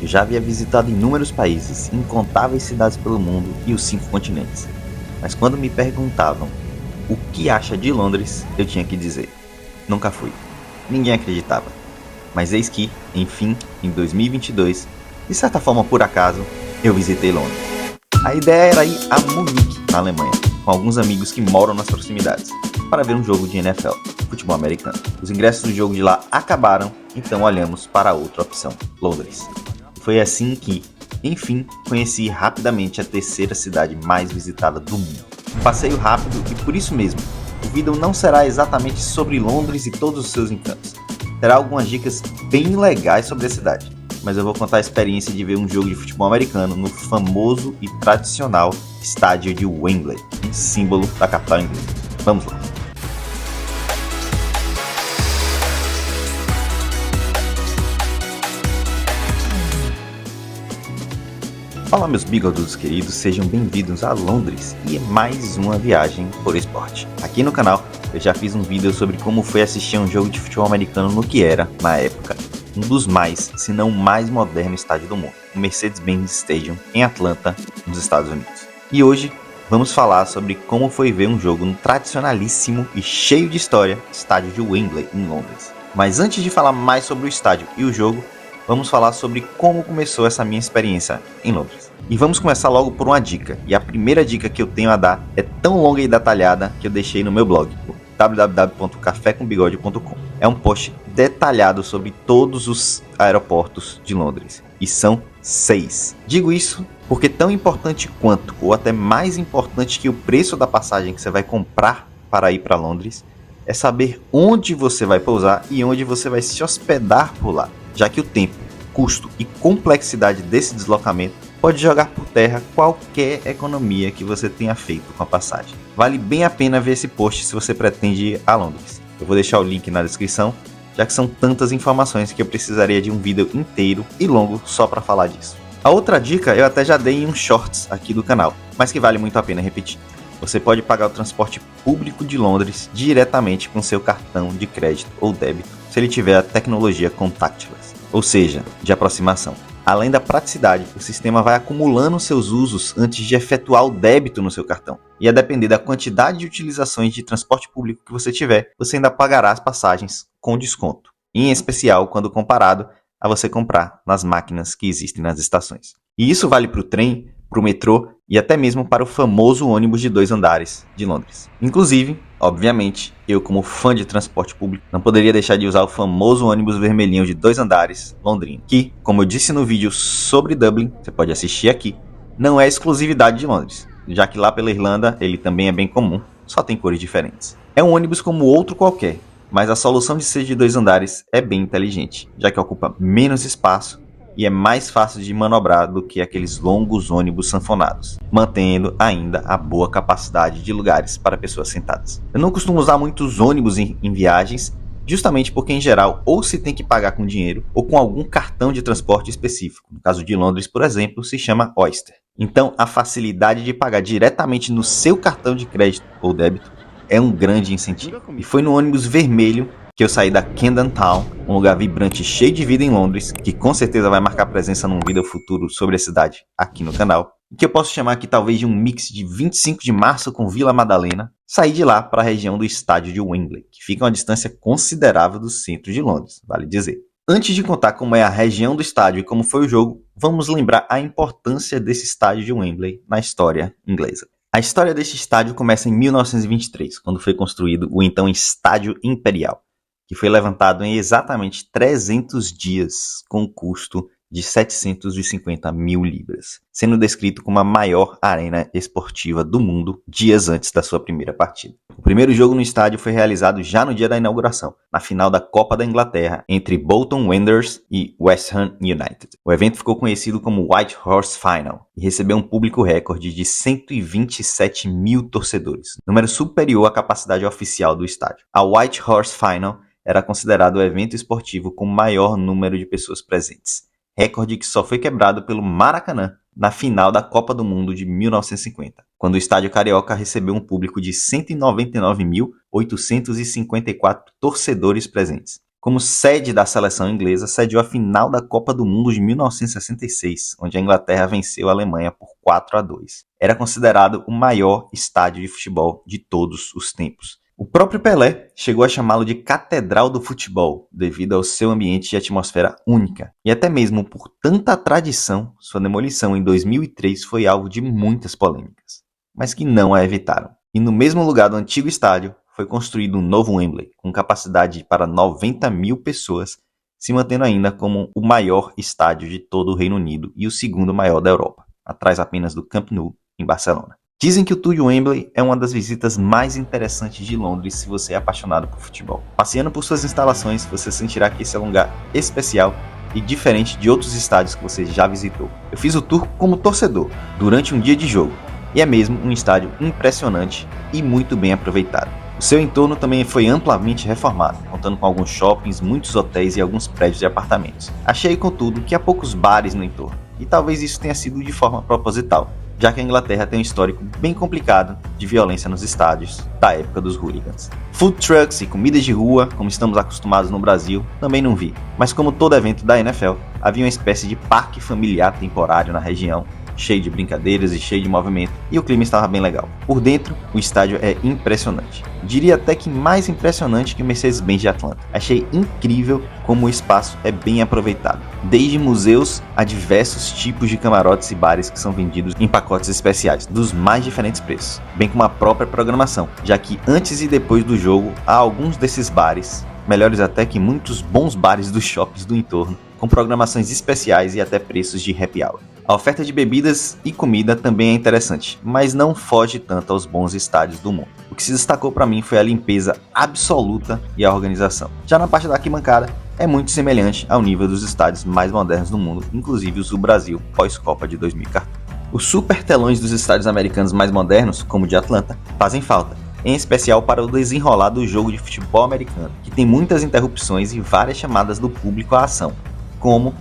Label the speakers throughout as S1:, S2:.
S1: Eu já havia visitado inúmeros países, incontáveis cidades pelo mundo e os 5 continentes. Mas quando me perguntavam o que acha de Londres, eu tinha que dizer: nunca fui. Ninguém acreditava. Mas eis que, enfim, em 2022, de certa forma por acaso, eu visitei Londres. A ideia era ir a Munique, na Alemanha, com alguns amigos que moram nas proximidades, para ver um jogo de NFL, futebol americano. Os ingressos do jogo de lá acabaram, então olhamos para a outra opção, Londres. Foi assim que, enfim, conheci rapidamente a terceira cidade mais visitada do mundo. Um passeio rápido e por isso mesmo, o vídeo não será exatamente sobre Londres e todos os seus encantos. Terá algumas dicas bem legais sobre a cidade, mas eu vou contar a experiência de ver um jogo de futebol americano no famoso e tradicional estádio de Wembley, um símbolo da capital inglesa. Vamos lá! Olá meus bigodudos queridos, sejam bem-vindos a Londres e mais uma viagem por esporte. Aqui no canal eu já fiz um vídeo sobre como foi assistir um jogo de futebol americano no que era, na época, um dos mais, se não o mais moderno estádio do mundo, o Mercedes-Benz Stadium em Atlanta, nos Estados Unidos. E hoje vamos falar sobre como foi ver um jogo no tradicionalíssimo e cheio de história estádio de Wembley em Londres. Mas antes de falar mais sobre o estádio e o jogo, vamos falar sobre como começou essa minha experiência em Londres. E vamos começar logo por uma dica. E a primeira dica que eu tenho a dar é tão longa e detalhada que eu deixei no meu blog, www.cafecombigode.com. É um post detalhado sobre todos os aeroportos de Londres. E são 6. Digo isso porque tão importante quanto, ou até mais importante que o preço da passagem que você vai comprar para ir para Londres, é saber onde você vai pousar e onde você vai se hospedar por lá, já que o tempo, custo e complexidade desse deslocamento pode jogar por terra qualquer economia que você tenha feito com a passagem. Vale bem a pena ver esse post se você pretende ir a Londres. Eu vou deixar o link na descrição, já que são tantas informações que eu precisaria de um vídeo inteiro e longo só para falar disso. A outra dica eu até já dei em um shorts aqui do canal, mas que vale muito a pena repetir. Você pode pagar o transporte público de Londres diretamente com seu cartão de crédito ou débito, se ele tiver a tecnologia contactless, ou seja, de aproximação. Além da praticidade, o sistema vai acumulando seus usos antes de efetuar o débito no seu cartão. E a depender da quantidade de utilizações de transporte público que você tiver, você ainda pagará as passagens com desconto. Em especial quando comparado a você comprar nas máquinas que existem nas estações. E isso vale para o trem, para o metrô e até mesmo para o famoso ônibus de 2 andares de Londres. Inclusive, obviamente, eu como fã de transporte público não poderia deixar de usar o famoso ônibus vermelhinho de 2 andares londrino, que, como eu disse no vídeo sobre Dublin, você pode assistir aqui, não é exclusividade de Londres, já que lá pela Irlanda ele também é bem comum, só tem cores diferentes. É um ônibus como outro qualquer, mas a solução de ser de 2 andares é bem inteligente, já que ocupa menos espaço e é mais fácil de manobrar do que aqueles longos ônibus sanfonados, mantendo ainda a boa capacidade de lugares para pessoas sentadas. Eu não costumo usar muitos ônibus em viagens, justamente porque em geral ou se tem que pagar com dinheiro ou com algum cartão de transporte específico. No caso de Londres, por exemplo, se chama Oyster. Então a facilidade de pagar diretamente no seu cartão de crédito ou débito é um grande incentivo. E foi no ônibus vermelho que eu saí da Camden Town, um lugar vibrante e cheio de vida em Londres, que com certeza vai marcar presença num vídeo futuro sobre a cidade aqui no canal, e que eu posso chamar aqui talvez de um mix de 25 de março com Vila Madalena. Saí de lá para a região do estádio de Wembley, que fica a uma distância considerável do centro de Londres, vale dizer. Antes de contar como é a região do estádio e como foi o jogo, vamos lembrar a importância desse estádio de Wembley na história inglesa. A história deste estádio começa em 1923, quando foi construído o então Estádio Imperial, que foi levantado em exatamente 300 dias com custo de 750 mil libras, sendo descrito como a maior arena esportiva do mundo dias antes da sua primeira partida. O primeiro jogo no estádio foi realizado já no dia da inauguração, na final da Copa da Inglaterra, entre Bolton Wanderers e West Ham United. O evento ficou conhecido como White Horse Final e recebeu um público recorde de 127 mil torcedores, número superior à capacidade oficial do estádio. A White Horse Final era considerado o evento esportivo com maior número de pessoas presentes, recorde que só foi quebrado pelo Maracanã na final da Copa do Mundo de 1950, quando o estádio carioca recebeu um público de 199.854 torcedores presentes, como sede da seleção inglesa, sediou a final da Copa do Mundo de 1966, onde a Inglaterra venceu a Alemanha por 4-2. Era considerado o maior estádio de futebol de todos os tempos. O próprio Pelé chegou a chamá-lo de Catedral do Futebol, devido ao seu ambiente e atmosfera única. E até mesmo por tanta tradição, sua demolição em 2003 foi alvo de muitas polêmicas, mas que não a evitaram. E no mesmo lugar do antigo estádio, foi construído um novo Wembley, com capacidade para 90 mil pessoas, se mantendo ainda como o maior estádio de todo o Reino Unido e o segundo maior da Europa, atrás apenas do Camp Nou, em Barcelona. Dizem que o tour de Wembley é uma das visitas mais interessantes de Londres se você é apaixonado por futebol. Passeando por suas instalações, você sentirá que esse é um lugar especial e diferente de outros estádios que você já visitou. Eu fiz o tour como torcedor, durante um dia de jogo, e é mesmo um estádio impressionante e muito bem aproveitado. O seu entorno também foi amplamente reformado, contando com alguns shoppings, muitos hotéis e alguns prédios de apartamentos. Achei, contudo, que há poucos bares no entorno, e talvez isso tenha sido de forma proposital, já que a Inglaterra tem um histórico bem complicado de violência nos estádios da época dos hooligans. Food trucks e comidas de rua, como estamos acostumados no Brasil, também não vi, mas como todo evento da NFL, havia uma espécie de parque familiar temporário na região, cheio de brincadeiras e cheio de movimento, e o clima estava bem legal. Por dentro, o estádio é impressionante. Diria até que mais impressionante que o Mercedes-Benz de Atlanta. Achei incrível como o espaço é bem aproveitado. Desde museus a diversos tipos de camarotes e bares que são vendidos em pacotes especiais, dos mais diferentes preços, bem como a própria programação, já que antes e depois do jogo há alguns desses bares, melhores até que muitos bons bares dos shoppings do entorno, com programações especiais e até preços de happy hour. A oferta de bebidas e comida também é interessante, mas não foge tanto aos bons estádios do mundo. O que se destacou para mim foi a limpeza absoluta e a organização. Já na parte da arquibancada, é muito semelhante ao nível dos estádios mais modernos do mundo, inclusive os do Brasil pós-Copa de 2014. Os super telões dos estádios americanos mais modernos, como o de Atlanta, fazem falta, em especial para o desenrolar do jogo de futebol americano, que tem muitas interrupções e várias chamadas do público à ação, como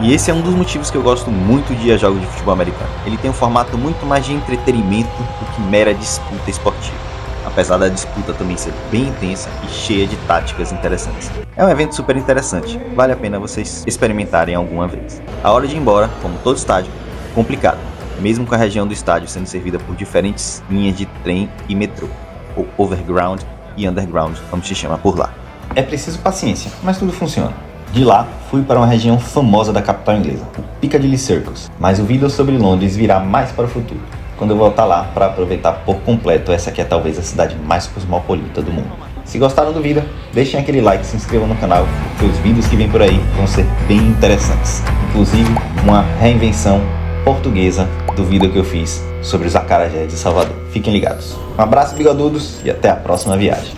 S1: E esse é um dos motivos que eu gosto muito de ir a jogos de futebol americano. Ele tem um formato muito mais de entretenimento do que mera disputa esportiva, apesar da disputa também ser bem intensa e cheia de táticas interessantes. É um evento super interessante, vale a pena vocês experimentarem alguma vez. A hora de ir embora, como todo estádio, é complicado, mesmo com a região do estádio sendo servida por diferentes linhas de trem e metrô, ou overground e underground, como se chama por lá. É preciso paciência, mas tudo funciona. De lá, fui para uma região famosa da capital inglesa, o Piccadilly Circus, mas o vídeo sobre Londres virá mais para o futuro, quando eu voltar lá para aproveitar por completo essa que é talvez a cidade mais cosmopolita do mundo. Se gostaram do vídeo, deixem aquele like, se inscrevam no canal, porque os vídeos que vêm por aí vão ser bem interessantes, inclusive uma reinvenção portuguesa do vídeo que eu fiz sobre os acarajés de Salvador. Fiquem ligados. Um abraço, bigodudos, e até a próxima viagem.